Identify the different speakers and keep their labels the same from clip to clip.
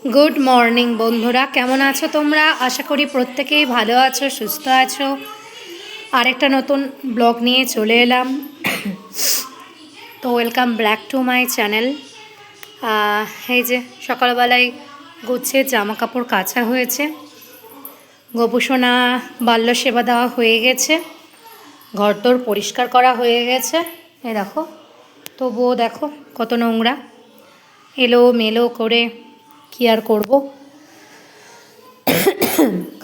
Speaker 1: Good morning বন্ধুরা, কেমন আছো তোমরা? আশা করি প্রত্যেকেই ভালো আছো, সুস্থ আছো। আরেকটা নতুন ব্লগ নিয়ে চলে এলাম। তো welcome back to my channel. এই যে সকালবেলায় গুছিয়ে জামা কাপড় কাচা হয়েছে, গোপুসোনা বাল্য সেবা দেওয়া হয়ে গেছে, ঘরদোর পরিষ্কার করা হয়ে গেছে। এই দেখো, তবুও দেখো কত নোংরা, এলো মেলো করে কি আর করব।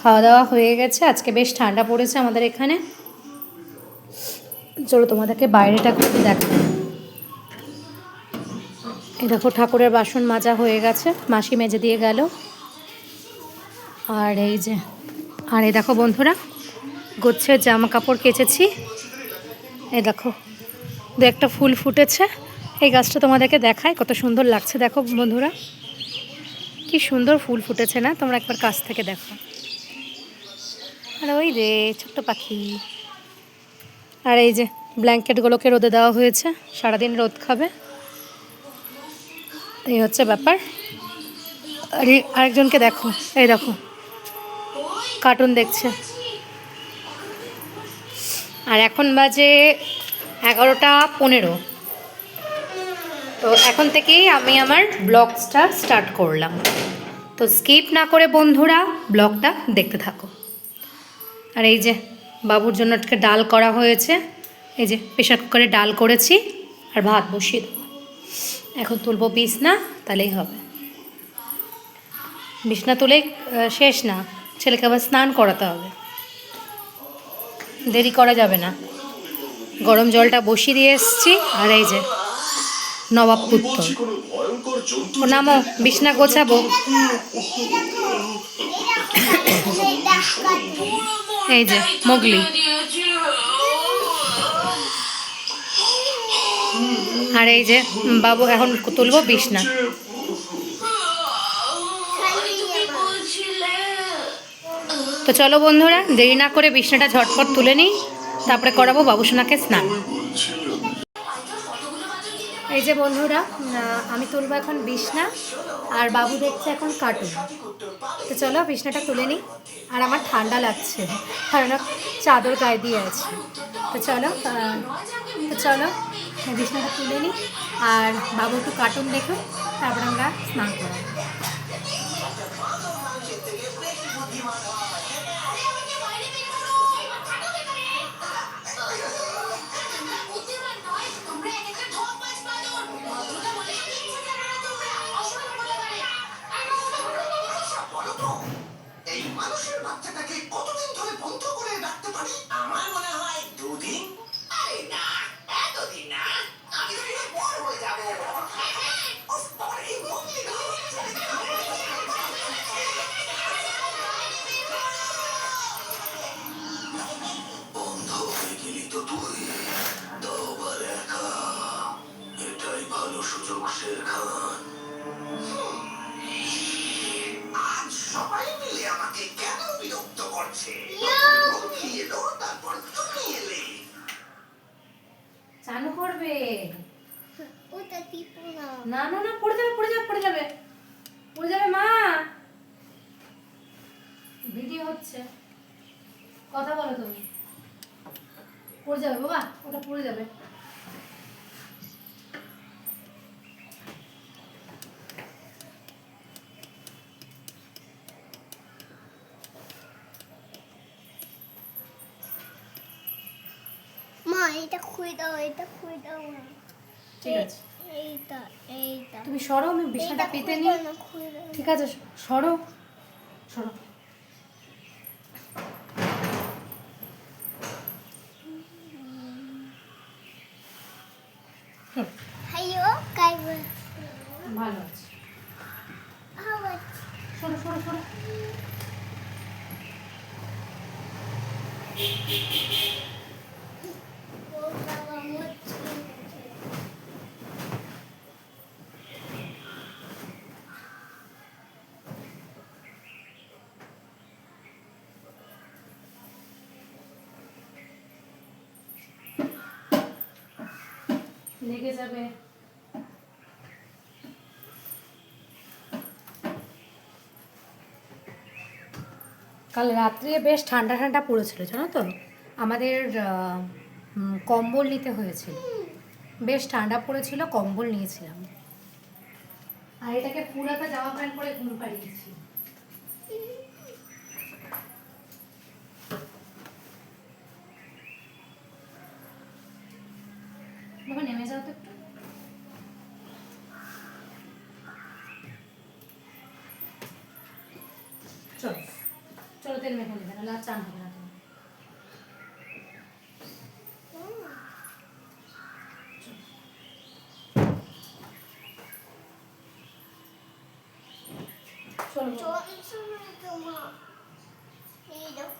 Speaker 1: খাওয়া দাওয়া হয়ে গেছে, আজকে বেশ ঠান্ডা পড়েছে আমাদের এখানে। চলো তোমাদেরকে বাইরেটা ঘুরে দেখো। এই দেখো ঠাকুরের বাসন মাজা হয়ে গেছে, মাসি মেজে দিয়ে গেল। আর এই যে, আর এই দেখো বন্ধুরা, গোছের জামা কাপড় কেচেছি। এই দেখো দু একটা ফুল ফুটেছে। এই গাছটা তোমাদেরকে দেখায়, কত সুন্দর লাগছে দেখো বন্ধুরা, কি সুন্দর ফুল ফুটেছে না? তোমরা একবার কাছ থেকে দেখো। আর ওই রে ছোট্ট পাখি। আর এই যে ব্ল্যাঙ্কেটগুলোকে রোদে দেওয়া হয়েছে, সারাদিন রোদ খাবে, এই হচ্ছে ব্যাপার। আর আরেকজনকে দেখো, এই দেখো কার্টুন দেখছে। আর এখন বাজে 11:15। তো এখন থেকেই আমি আমার ব্লগসটা স্টার্ট করলাম। তো স্কিপ না করে বন্ধুরা ব্লগটা দেখতে থাকো। আর এই যে বাবুর জন্য আজকে ডাল করা হয়েছে, এই যে প্রেশার কুকারে ডাল করেছি আর ভাত বসিয়ে দেবো। এখন তুলবো বিছনা, তাহলেই হবে। বিছনা তুলেই শেষ না, ছেলেকে আবার স্নান করাতে হবে, দেরি করা যাবে না। গরম জলটা বসিয়ে দিয়ে এসছি। আর এই যে নবাব পুত্র, ও নামো, বিছনা গোছাবো। এই যে মোগলি। আর এই যে বাবু, এখন তুলবো বিছনা। তো চলো বন্ধুরা, দেরি না করে বিছনাটা ঝটপট তুলে নিই, তারপরে করাবো বাবুসোনাকে স্নান। এই যে বন্ধুরা, আমি তুলবো এখন বিছনা, আর বাবু দেখছে এখন কার্টুন। তো চলো বিছনাটা তুলে নিই। আর আমার ঠান্ডা লাগছে, কারণ চাদর গায়ে দিয়ে আছে। তো চলো বিছনাটা তুলে নিই, আর বাবু একটু কার্টুন দেখো, তারপর আমরা স্নান করবো। চালু করবে?
Speaker 2: ওটা টিপো না।
Speaker 1: না না না, পড়ে যাবে পড়ে যাবে পড়ে যাবে পড়ে যাবে মা। ভিডিও হচ্ছে, কথা বলো তুমি। পড়ে যাবে বাবা, ওটা পড়ে যাবে।
Speaker 2: মা এটা খুলে দাও, এটা খুলে দাও না।
Speaker 1: ঠিক আছে,
Speaker 2: এইটা এইটা
Speaker 1: তুমি সরো, আমি বিছানাটা পেতে নিই। ঠিক আছে, সরো সরো।
Speaker 2: হ্যালো কাই
Speaker 1: ভালো আছে,
Speaker 2: আবার
Speaker 1: সরো সরো সরো।
Speaker 2: ও বাবা মুচ্ছি।
Speaker 1: লেগে যাবে। কাল রাত্রে বেশ ঠান্ডা ঠান্ডা পড়েছিল, জানো তো। আমাদের কম্বল নিতে হয়েছিল, বেশ ঠান্ডা পড়েছিল, কম্বল নিয়েছিলাম। আর এটাকে পুরাটা জামা প্যান্ট পরে ঘুম পাড়িয়েছি। বাবা নেমে যাও তো একটু। চলো চলো, তেল মেখে নেবে, নাহলে আর চান হবে না তোমার। চলো
Speaker 2: এই দেখো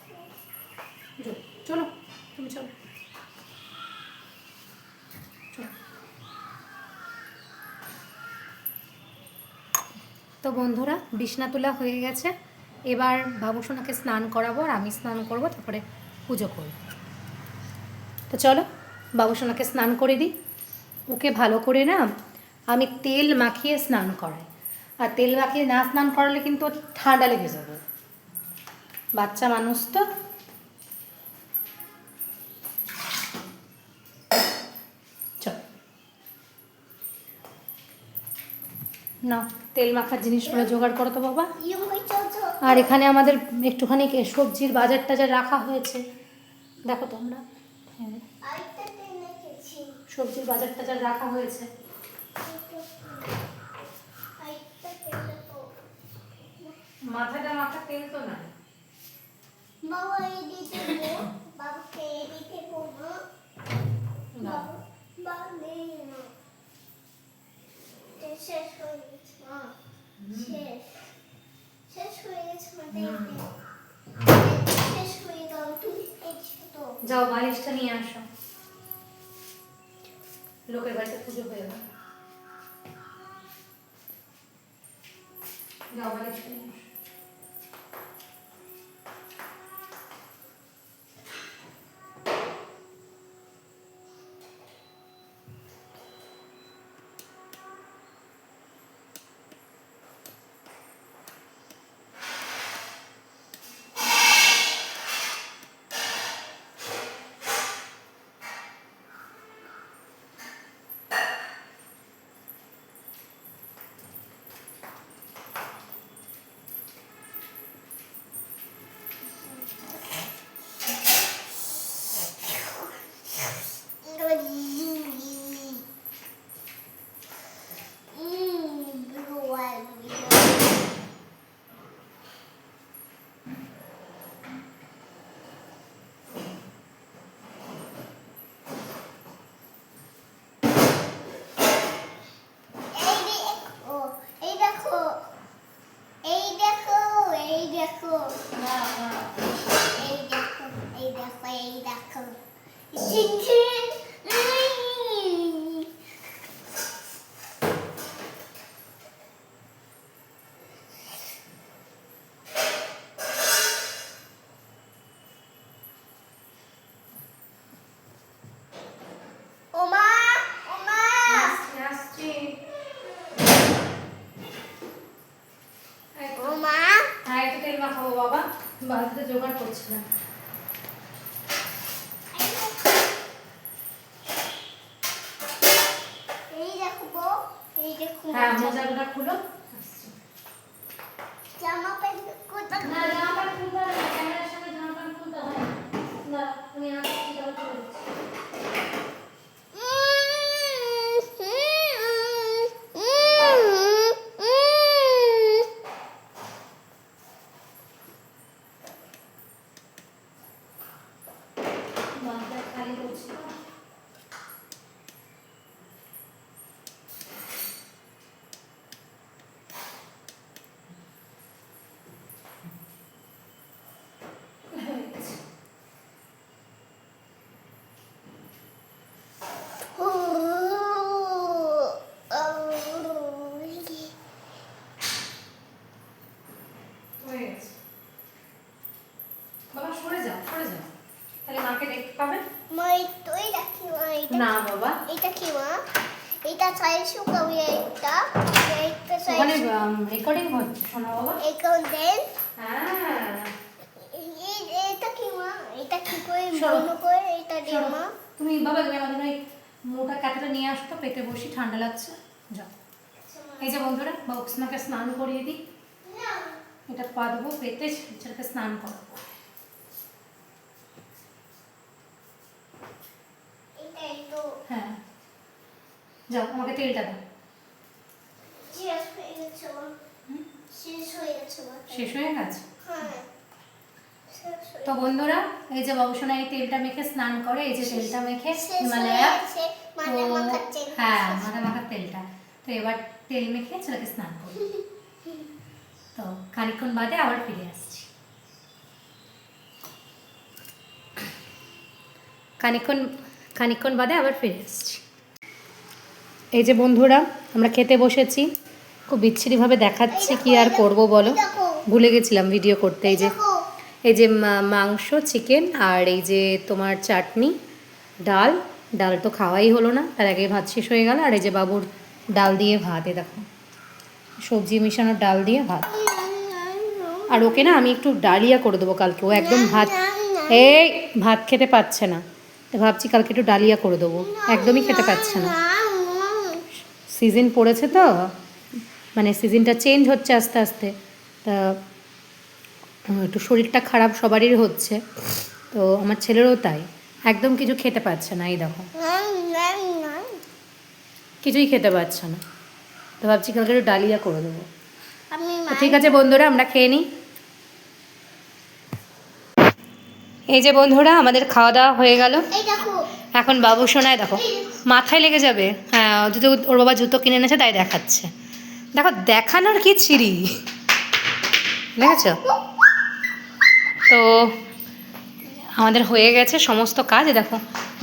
Speaker 1: চলো, তুমি চলো। তো বন্ধুরা, বিছনা তোলা হয়ে গেছে। এবার বাবুসোনাকে স্নান করাবো, আর আমি স্নান করবো, তারপরে পুজো করব। তো চলো বাবুসোনাকে স্নান করে দিই। ওকে ভালো করে না আমি তেল মাখিয়ে স্নান করাই, আর তেল মাখিয়ে না স্নান করালে কিন্তু ওর ঠান্ডা লেগে যাবে, বাচ্চা মানুষ তো। চল না, তেল মাখার জিনিসগুলো জোগাড় করো তো বাবা। আর এখানে আমাদের একটুখানি সবজির বাজার টাজার রাখা হয়েছে, দেখো তোমরা। হ্যাঁ, সবজির বাজার টাজার রাখা হয়েছে। মাথাটা মাখা তেল তো না।
Speaker 2: বাবা এই দিতে বাবাকে এই দিতে বলো
Speaker 1: না,
Speaker 2: বাবা নেই না শেষ হয়ে গেছে শেষ শেষ হয়ে গেছে শেষ হয়ে গেল তুমি তো
Speaker 1: যাও বালিশটা নিয়ে আসো, লোকের বাড়িতে পুজো হয়ে গেল। যাও বালিশটা নিয়ে আসো। বাবা বালতিতে জোগাড় করছে না। হ্যাঁ, মোজাগুলো খুলো।
Speaker 2: জামা প্যান্ট কোথায়
Speaker 1: না, জামা প্যান্ট খুলতে হয় না, ক্যামেরার সামনে জামা প্যান্ট খুলতে হয় না। না, তুমি আসো, কি করে খুলে দিচ্ছি। বালতিটা খালি করছি তো। হয়ে গেছে। বাবা সরে যাও, সরে যাও, তাহলে মাকে দেখতে পাবেন।
Speaker 2: মা তুই দেখি মা
Speaker 1: না বাবা,
Speaker 2: এটা কি মা এটা চাইছো কবি এটা এটা
Speaker 1: ওখানে
Speaker 2: চাইছো
Speaker 1: রেকর্ডিং হচ্ছে, শোনো বাবা।
Speaker 2: এখন দেন
Speaker 1: হ্যাঁ,
Speaker 2: এটা কি করে
Speaker 1: সরো।
Speaker 2: বন্ধ করে এটা দিয়ে
Speaker 1: চলো,
Speaker 2: মা?
Speaker 1: তুমি বাবা তুমি আমাদের ওই মোটা কাঁথাটা নিয়ে আসো তো, পেতে বসি, ঠান্ডা লাগছে। যাও। এই যে বন্ধুরা, বাবুসনাকে স্নান করিয়ে দিই। এটা পা দেবো পেতে, ছেলেকে স্নান করাবো।
Speaker 2: এটাই তো
Speaker 1: হ্যাঁ, যাও, আমাকে তেলটা দাও।
Speaker 2: শেষ হয়ে গেছে মা।
Speaker 1: হুম?
Speaker 2: শেষ হয়ে গেছে মা।
Speaker 1: শেষ হয়ে গেছে।
Speaker 2: হ্যাঁ শেষ হয়ে
Speaker 1: তো বন্ধুরা, এই যে বাবুসোনা এই তেলটা মেখে স্নান করে, এই যে তেলটা মেখে
Speaker 2: শেষ হয়ে
Speaker 1: হিমালয়া,
Speaker 2: গেছে,
Speaker 1: তো
Speaker 2: মানে মাখাচ্ছে।
Speaker 1: হ্যাঁ মাথা মাখার তেলটা, তো এবার তেল মেখে ছেলেকে স্নান করি। তো খানিকক্ষণ বাদে আবার ফিরে আসছি। খানিকক্ষণ বাদে আবার ফিরে আসছি। এই যে বন্ধুরা, আমরা খেতে বসেছি। খুব বিচ্ছিরিভাবে দেখাচ্ছি, কি আর করব বলো, ভুলে গেছিলাম ভিডিও করতে। এই যে মাংস, চিকেন, আর এই যে তোমার চাটনি, ডাল। ডাল তো খাওয়াই হলো না, তার আগে ভাত শেষ হয়ে গেল। আর এই যে বাবুর ডাল দিয়ে ভাত, এ দেখো সবজি মিশানো ডাল দিয়ে ভাত। আর ওকে না আমি একটু ডালিয়া করে দেবো কালকে, ও একদম ভাত, এই ভাত খেতে পাচ্ছে না, তো ভাবছি কালকে একটু ডালিয়া করে দেবো, একদমই খেতে পাচ্ছে না। সিজন পড়েছে তো, মানে সিজনটা চেঞ্জ হচ্ছে আস্তে আস্তে, তা একটু শরীরটা খারাপ সবারই হচ্ছে, তো আমার ছেলেরও তাই, একদম কিছু খেতে পাচ্ছে না। এই দেখো কিছুই খেতে পাচ্ছে না, তো ভাবছি কালকে একটু ডালিয়া করে দেবো।
Speaker 2: আমি
Speaker 1: তো ঠিক আছে বন্ধুরা, আমরা খেয়ে নিই। এই যে বন্ধুরা, আমাদের খাওয়া দাওয়া হয়ে গেল।
Speaker 2: এই দেখো
Speaker 1: এখন বাবু সোনায় দেখো মাথায় লেগে যাবে, হ্যাঁ জুতো, ওর বাবা জুতো কিনে এনেছে তাই দেখাচ্ছে। দেখো দেখানোর কি ছিরি, দেখেছ? তো আমাদের হয়ে গেছে সমস্ত কাজ। দেখো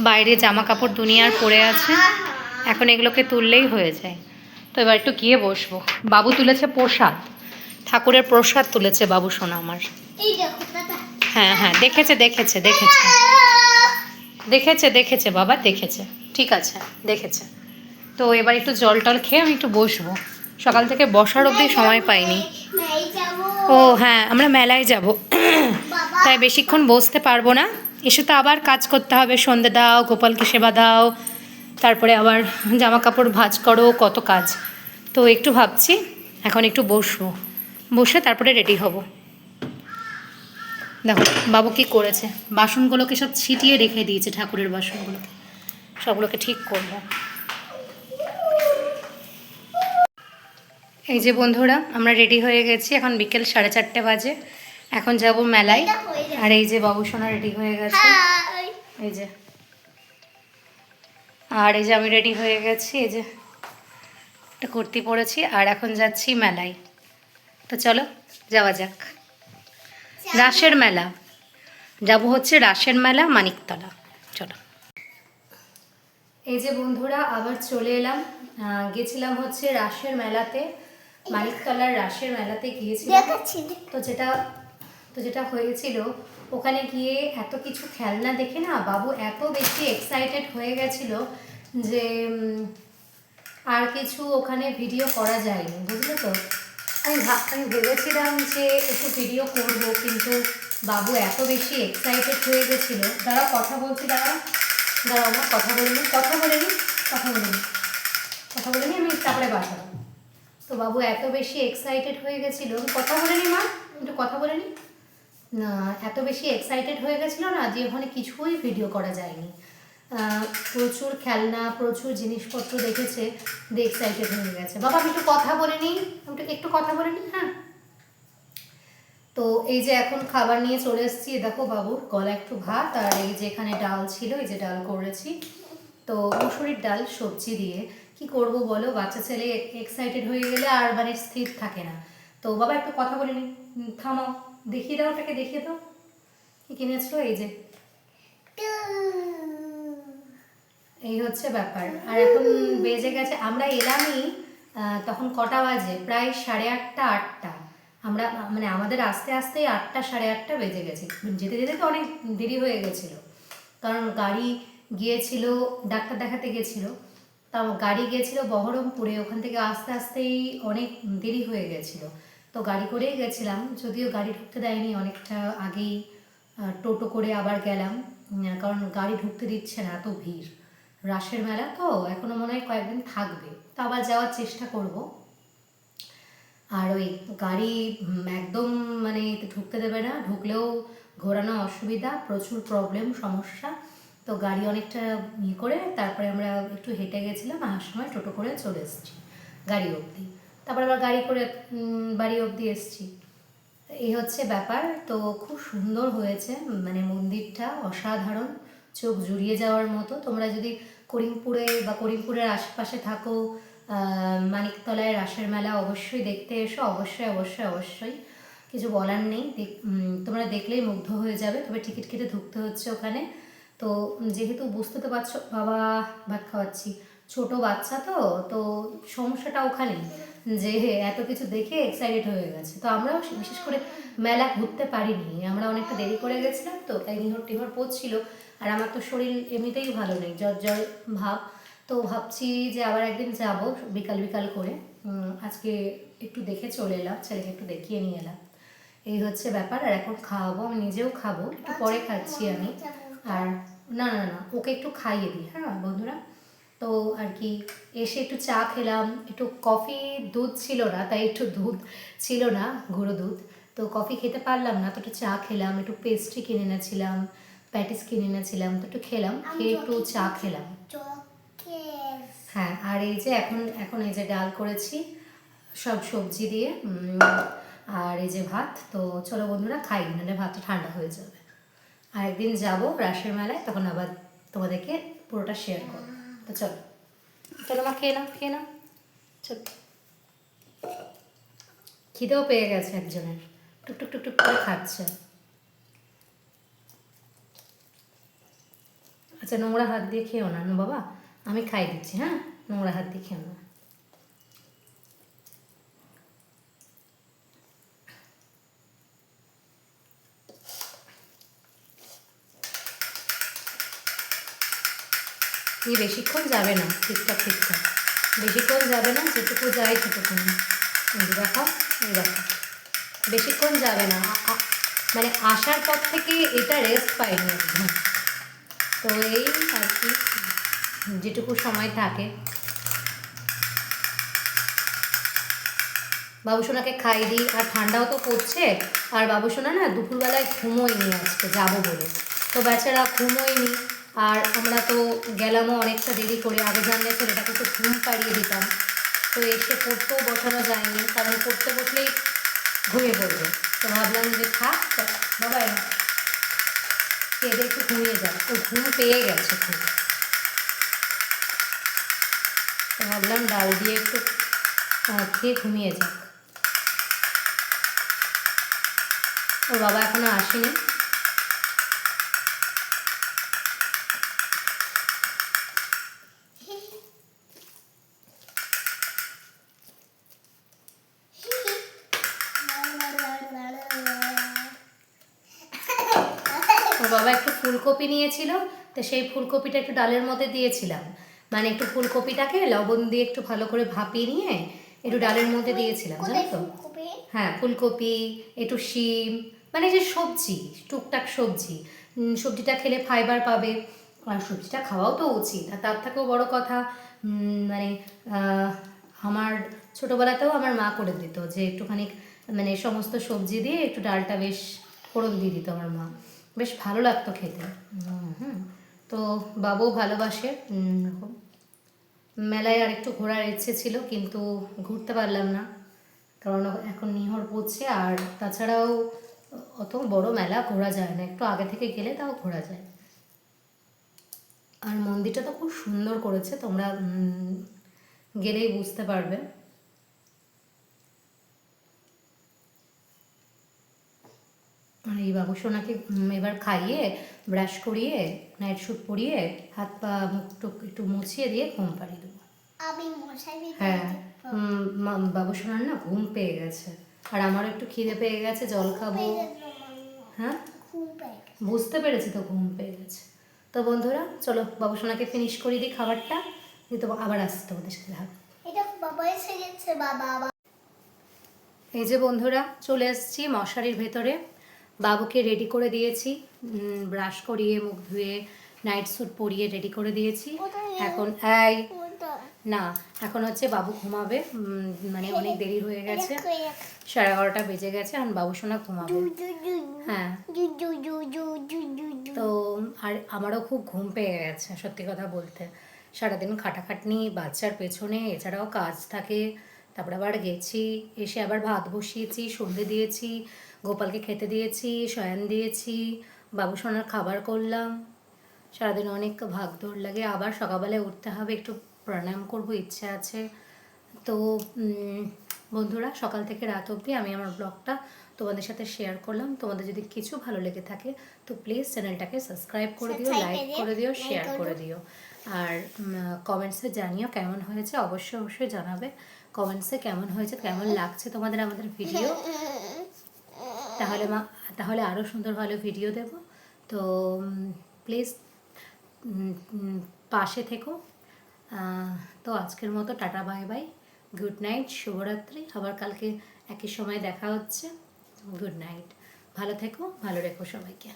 Speaker 1: বাইরে জামা কাপড় দুনিয়ার পড়ে আছে, এখন এগুলোকে তুললেই হয়ে যায়। তো এবার একটু গিয়ে বসবো। বাবু তুলেছে প্রসাদ, ঠাকুরের প্রসাদ তুলেছে বাবু সোনা আমার।
Speaker 2: এই দেখো দাদা
Speaker 1: হ্যাঁ হ্যাঁ দেখেছে দেখেছে দেখেছে দেখেছে দেখেছে বাবা দেখেছে, ঠিক আছে দেখেছে। তো এবার একটু জল টল খেয়ে আমি একটু বসবো, সকাল থেকে বসার অবধি সময় পাইনি।
Speaker 2: মেয়ে যাবো
Speaker 1: ও হ্যাঁ, আমরা মেলায় যাব,
Speaker 2: বাবা
Speaker 1: তাই বেশিক্ষণ বসতে পারবো না। এসে তো আবার কাজ করতে হবে, সন্ধে দাও, গোপালকে সেবা দাও, তারপরে আবার জামা কাপড় ভাঁজ করো, কত কাজ। তো একটু ভাবছি এখন একটু বসবো, বসে তারপরে রেডি হব। দেখো বাবু কি করেছে, বাসনগুলোকে সব ছিটিয়ে রেখে দিয়েছে, ঠাকুরের বাসনগুলোকে সবগুলোকে ঠিক করবো। এই যে বন্ধুরা, আমরা রেডি হয়ে গেছি, এখন বিকেল 4:30 বাজে, এখন যাব মেলায়। আর এই যে বাবু সোনা রেডি হয়ে গেছে,
Speaker 2: হাই
Speaker 1: এই যে, আর এই যে আমি রেডি হয়ে গেছি, এই যে একটা কুর্তি পরেছি, আর এখন যাচ্ছি মেলায়। তো চলো যাওয়া যাক। রাসের মেলা যাব, হচ্ছে রাসের মেলা মানিকতলা। চলো। এই যে বন্ধুরা, আবার চলে এলাম, গেছিলাম হচ্ছে রাসের মেলাতে, মানিকতলার রাসের মেলাতে গিয়েছিলাম।
Speaker 2: দেখাচ্ছি
Speaker 1: তো যেটা হয়েছিল, ওখানে গিয়ে এত কিছু খেলনা দেখে না বাবু এত বেশি এক্সাইটেড হয়ে গেছিল যে আর কিছু ওখানে ভিডিও করা যায়নি, বুঝলে তো। আমি ভেবেছিলাম যে একটু ভিডিও করব, কিন্তু বাবু এত বেশি এক্সাইটেড হয়ে গেছিলো। দাঁড়াও কথা বলছি, দাঁড়াও আমার কথা বলে নি আমি তারপরে বাসাবো। তো বাবু এত বেশি এক্সাইটেড হয়ে গেছিলো, কথা বলে নি মা, একটু কথা বলে নি না, এত বেশি এক্সাইটেড হয়ে গেছিলো না যে ওখানে কিছুই ভিডিও করা যায়নি। প্রচুর খেলনা, প্রচুর জিনিসপত্র দেখেছে, দিয়ে এক্সাইটেড হয়ে গেছে। বাবা আমি একটু কথা বলে নিই, একটু কথা বলে নিই, হ্যাঁ। তো এই যে এখন খাবার নিয়ে চলে এসেছি, দেখো বাবুর গলা একটু ভাত, আর এই যে এখানে ডাল ছিল, এই যে ডাল করেছি, তো মুসুরির ডাল সবজি দিয়ে। কি করব বলো, বাচ্চা ছেলে এক্সাইটেড হয়ে গেলে আর মানে স্থির থাকে না। তো বাবা একটু কথা বলে নি, থামাও, দেখিয়ে দাও, ওটাকে দেখিয়ে দাও কি কিনেছো। এই যে এই হচ্ছে ব্যাপার। আর এখন বেজে গেছে, আমরা এলামই তখন কটা বাজে, প্রায় 8:30 8টা। আমরা মানে আমাদের আস্তে আস্তেই 8টা 8:30 বেজে গেছে, যেতে যেতে তো অনেক দেরি হয়ে গেছিলো, কারণ গাড়ি গিয়েছিল ডাক্তার দেখাতে গেছিলো, তা গাড়ি গিয়েছিলো বহরমপুরে, ওখান থেকে আস্তে আস্তেই অনেক দেরি হয়ে গেছিলো। তো গাড়ি করেই গেছিলাম, যদিও গাড়ি ঢুকতে দেয়নি, অনেকটা আগেই টোটো করে আবার গেলাম, কারণ গাড়ি ঢুকতে দিচ্ছে না, এত ভিড়। রাসের মেলা তো এখনো মনে হয় কয়েকদিন থাকবে, তো আবার যাওয়ার চেষ্টা করব। আর ওই গাড়ি একদম মানে ঢুকতে দেবে না, ঢুকলেও ঘোরানো অসুবিধা, প্রচুর প্রবলেম সমস্যা। তো গাড়ি অনেকটা করে তারপরে আমরা একটু হেঁটে গেছিলাম, আসার সময় টোটো করে চলে এসেছি গাড়ি অবধি। তারপর আবার গাড়ি করে বাড়ি অবধি এসেছি। এই হচ্ছে ব্যাপার। তো খুব সুন্দর হয়েছে, মানে মন্দিরটা অসাধারণ, চোখ জুড়িয়ে যাওয়ার মতো। তোমরা যদি করিমপুরে বা করিমপুরের আশেপাশে থাকো, মানিকতলায় রাসের মেলা অবশ্যই দেখতে এসো, অবশ্যই অবশ্যই অবশ্যই, কিছু বলার নেই। তোমরা দেখলেই মুগ্ধ হয়ে যাবে। তবে টিকিট কেটে ঢুকতে হচ্ছে ওখানে। তো যেহেতু বুঝতে তো পারছো, বাবা ভাত খাওয়াচ্ছি, ছোট বাচ্চা তো তো সমস্যাটা ওখানেই, যে এত কিছু দেখে এক্সাইটেড হয়ে গেছে। তো আমরাও বিশেষ করে মেলা ঘুরতে পারিনি, আমরা অনেকটা দেরি করে গেছিলাম, তো তাই নিহর টিহর পড়ছিল। আর আমার তো শরীর এমনিতেই ভালো নেই, জ্বর জ্বর ভাব। তো ভাবছি যে আবার একদিন যাব বিকাল বিকাল করে। আজকে একটু দেখে চলে এলাম, ছেলেকে একটু দেখিয়ে নিয়ে এলাম। এই হচ্ছে ব্যাপার। আর এখন খাওয়াবো, আমি নিজেও খাবো, একটু পরে খাচ্ছি আমি। আর না না না, ওকে একটু খাইয়ে দিই, হ্যাঁ বন্ধুরা। তো আর কি, এসে একটু চা খেলাম, একটু কফি, দুধ ছিল না, তাই একটু দুধ ছিল না, গুঁড়ো দুধ, তো কফি খেতে পারলাম না, তো একটু চা খেলাম, একটু পেস্ট্রি কিনে এনেছিলাম, প্যাটিস কিনে এনেছিলাম, তো একটু খেলাম, খেয়ে একটু চা খেলাম। হ্যাঁ, আর এই যে এখন এখন এই যে ডাল করেছি সব সবজি দিয়ে, আর এই যে ভাত। তো চলো বন্ধুরা খাই, নাহলে ভাতটা ঠান্ডা হয়ে যাবে। আর একদিন যাবো রাসের মেলায়, তখন আবার তোমাদেরকে পুরোটা শেয়ার করবো। তো চলো চলো মা, খেয়ে নাও খেয়ে নাও, চলো। খিদেও পেয়ে গেছে একজনের, টুকটুক টুকটুক করে খাচ্ছে। আচ্ছা, নোংরা হাত দিয়ে খেও না বাবা, আমি খাই দিচ্ছি, হ্যাঁ, নোংরা হাত দিয়ে খেও না। এই বেশিক্ষণ যাবে না, ঠিকঠাক ঠিকঠাক, বেশিক্ষণ যাবে না, যেটুকু যাই সেটুকু। এই দেখো, এই দেখো, বেশিক্ষণ যাবে না, মানে আসার পর থেকে এটা রেস্ট পাইনি একদম। তো এই আর কি, যেটুকু সময় থাকে। বাবুসোনাকে খাই দিই, আর ঠান্ডাও তো পড়ছে। আর বাবুসোনা না দুপুরবেলায় ঘুমোয়নি আজকে যাবো বলে, তো বেচারা ঘুমোয়নি। আর আমরা তো গেলামও অনেকটা দেরি করে, আগে জানলে ছেলেটাকে তো ঘুম পাড়িয়ে দিতাম। তো এসে পড়তেও বসানো যায়নি, কারণ পড়তে বসলেই ঘুমিয়ে পড়বে। তো ভাবলাম যে থাক বাবা, খেয়ে একটু ঘুমিয়ে যাক, ও ঘুম পেয়ে গেছে খুব। তো ভাবলাম ডাল দিয়ে একটু খেয়ে ঘুমিয়ে যাক। ওর বাবা এখনো আসেনি। ওর বাবা একটু ফুলকপি নিয়েছিল, তো সেই ফুলকপিটা একটু ডালের মধ্যে দিয়েছিলাম, মানে একটু ফুলকপিটাকে লবণ দিয়ে একটু ভালো করে ভাপিয়ে নিয়ে একটু ডালের মধ্যে দিয়েছিলাম, জানো তো। হ্যাঁ, ফুলকপি, একটু শিম, মানে যে সবজি, টুকটাক সবজি। সবজিটা খেলে ফাইবার পাবে, আর সবজিটা খাওয়াও তো উচিত। আর তার থেকেও বড় কথা, মানে আমার ছোটোবেলাতেও আমার মা করে দিত, যে একটুখানি মানে সমস্ত সবজি দিয়ে একটু ডালটা বেশ ফোড়ন দিয়ে দিত আমার মা, বেশ ভালো লাগতো খেতে। হুম, তো বাবু ভালোবাসে। মেলায় আর একটু ঘোরার ইচ্ছে ছিল, কিন্তু ঘুরতে পারলাম না, কারণ এখন নিহর পড়ছে। আর তাছাড়াও অত বড় মেলা ঘোরা যায় না, একটু আগে থেকে গেলে তাও ঘোরা যায়। আর মন্দিরটা তো খুব সুন্দর করেছে, তোমরা গেলেই বুঝতে পারবে। আর এই বাবুসোনাকে এবার খাইয়ে, ব্রাশ করিয়ে, নাইট স্যুট পরিয়ে, হাত পা মুখ টুক একটু মুছিয়ে দিয়ে ঘুম পাড়িয়ে দেবো। হ্যাঁ, বাবুসোনার না ঘুম পেয়ে গেছে, আর আমারও একটু খিদে পেয়ে গেছে, জল খাবো। হ্যাঁ, বুঝতে পেরেছি তো, ঘুম পেয়ে গেছে। তো বন্ধুরা চলো বাবুসোনাকে ফিনিশ করে দিই খাবারটা, দিয়ে তো আবার আসতে তোমাদের সাথে থাকবো। এই যে বন্ধুরা চলে এসেছি মশারির ভেতরে, বাবুকে রেডি করে দিয়েছি, ব্রাশ করিয়ে মুখ ধুয়ে নাইট স্যুট পরিয়ে রেডি করে দিয়েছি। এখন এই
Speaker 2: ওটা
Speaker 1: না, এখন হচ্ছে বাবু ঘুমাবে, মানে অনেক দেরি হয়ে গেছে,
Speaker 2: দেখো,
Speaker 1: 11:30 বেজে গেছে, এখন বাবু সোনা ঘুমাবে। হ্যাঁ, তো আর আমারও খুব ঘুম পেয়ে গেছে সত্যি কথা বলতে। সারাদিন খাটাখাটনি বাচ্চার পেছনে, এছাড়াও কাজ থাকে, তারপরে আবার গেছি, এসে আবার ভাত বসিয়েছি, সন্ধে দিয়েছি, গোপালকে খেতে দিয়েছি, শয়ান দিয়েছি, বাবু সোনার খাবার করলাম। সারাদিন অনেক ভাগদৌড় লাগে, আবার সকালবেলায় উঠতে হবে, একটু প্রাণায়াম করব ইচ্ছে আছে। তো বন্ধুরা, সকাল থেকে রাত অবধি আমি আমার ব্লগটা তোমাদের সাথে শেয়ার করলাম। তোমাদের যদি কিছু ভালো লেগে থাকে তো প্লিজ চ্যানেলটাকে সাবস্ক্রাইব করে দিও,
Speaker 2: Subscribe
Speaker 1: লাইক
Speaker 2: করে দিও,
Speaker 1: করে দিও,
Speaker 2: like
Speaker 1: শেয়ার
Speaker 2: করে
Speaker 1: করে দিও। আর কমেন্টসে জানিও কেমন হয়েছে, অবশ্যই অবশ্যই জানাবে কমেন্টসে কেমন হয়েছে, কেমন লাগছে তোমাদের আমাদের ভিডিও। তাহলে আরও সুন্দর ভালো ভিডিও দেব। তো প্লিজ পাশে থেকো। তো আজকের মতো tata, bye bye, good night, শুভরাত্রি। আবার কালকে একই সময় দেখা হচ্ছে। গুড নাইট, ভালো থেকো, ভালো রেখো সবাইকে।